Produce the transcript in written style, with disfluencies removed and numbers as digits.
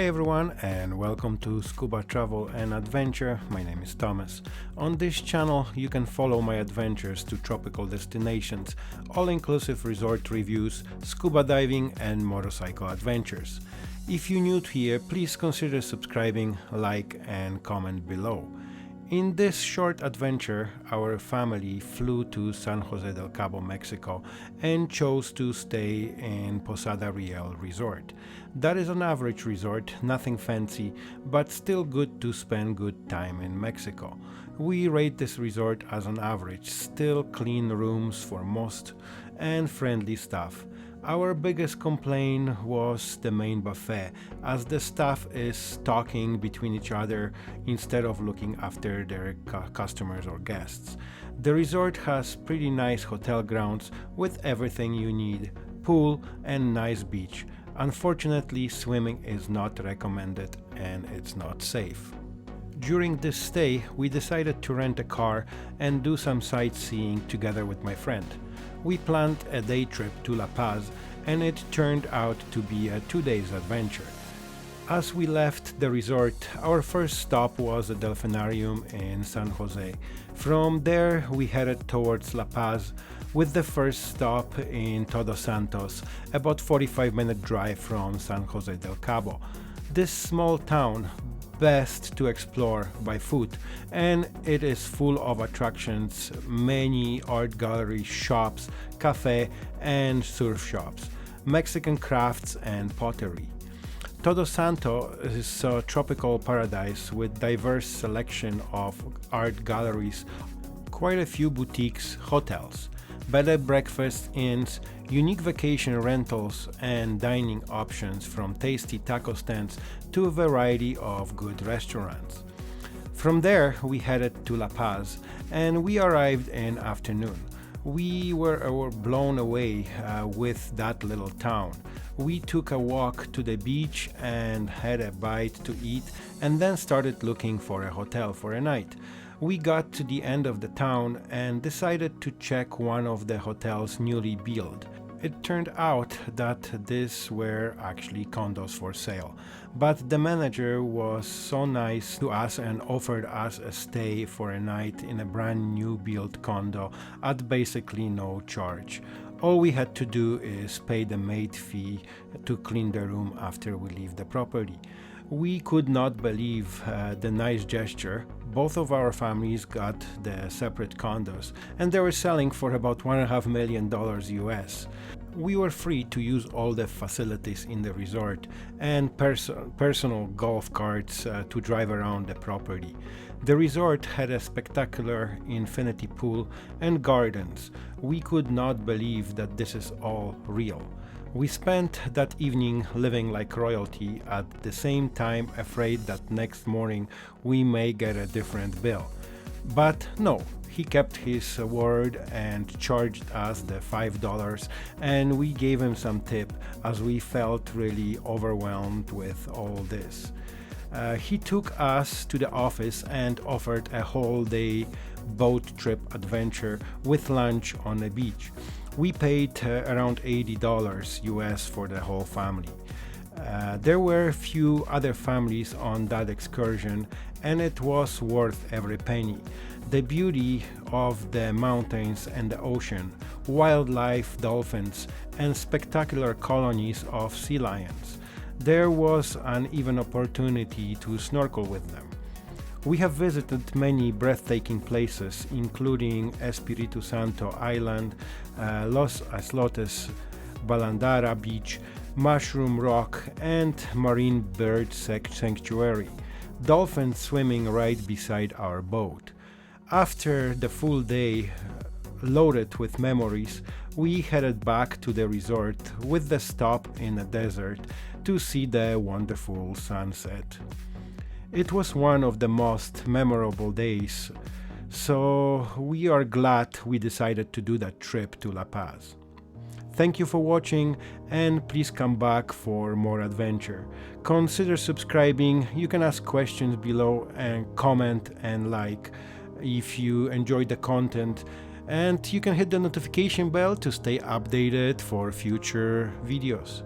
Hey everyone, and welcome to Scuba Travel and Adventure. My name is Thomas. On this channel you can follow my adventures to tropical destinations, all-inclusive resort reviews, scuba diving and motorcycle adventures. If you're new here, please consider subscribing, like and comment below. In this short adventure, our family flew to San Jose del Cabo, Mexico, and chose to stay in Posada Real resort. That is an average resort, nothing fancy, but still good to spend good time in Mexico. We rate this resort as an average, still clean rooms for most, and friendly staff. Our biggest complaint was the main buffet, as the staff is talking between each other instead of looking after their customers or guests. The resort has pretty nice hotel grounds with everything you need, pool and nice beach. Unfortunately, swimming is not recommended and it's not safe. During this stay, we decided to rent a car and do some sightseeing together with my friend. We planned a day trip to LaPaz, and it turned out to be a 2-day adventure. As we left the resort, our first stop was a delphinium in San Jose. From there, we headed towards LaPaz, with the first stop in Todos Santos, about 45-minute drive from San Jose del Cabo. This small town, best to explore by foot, and it is full of attractions, many art galleries, shops, cafe and surf shops, Mexican crafts and pottery. Todos Santos is a tropical paradise with diverse selection of art galleries, quite a few boutiques, hotels, bed and breakfast inns, unique vacation rentals and dining options, from tasty taco stands to a variety of good restaurants. From there we headed to LaPaz and we arrived in afternoon. We were blown away with that little town. We took a walk to the beach and had a bite to eat, and then started looking for a hotel for a night. We got to the end of the town and decided to check one of the hotels newly built. It turned out that these were actually condos for sale, but the manager was so nice to us and offered us a stay for a night in a brand new built condo at basically no charge. All we had to do is pay the maid fee to clean the room after we leave the property. We could not believe the nice gesture. Both of our families got the separate condos and they were selling for about $1.5 million US. We were free to use all the facilities in the resort and personal golf carts to drive around the property. The resort had a spectacular infinity pool and gardens. We could not believe that this is all real. We spent that evening living like royalty, at the same time afraid that next morning we may get a different bill. But no, he kept his word and charged us the $5, and we gave him some tip as we felt really overwhelmed with all this. He took us to the office and offered a whole day boat trip adventure with lunch on the beach. We paid around $80 US for the whole family. There were a few other families on that excursion and it was worth every penny. The beauty of the mountains and the ocean, wildlife, dolphins and spectacular colonies of sea lions. There was an even opportunity to snorkel with them. We have visited many breathtaking places, including Espiritu Santo Island, Los Islotes, Balandara Beach, Mushroom Rock, and Marine Bird Sanctuary. Dolphins swimming right beside our boat. After the full day, loaded with memories, we headed back to the resort with the stop in the desert to see the wonderful sunset. It was one of the most memorable days, so we are glad we decided to do that trip to LaPaz. Thank you for watching and please come back for more adventure. Consider subscribing, you can ask questions below and comment and like if you enjoyed the content, and you can hit the notification bell to stay updated for future videos.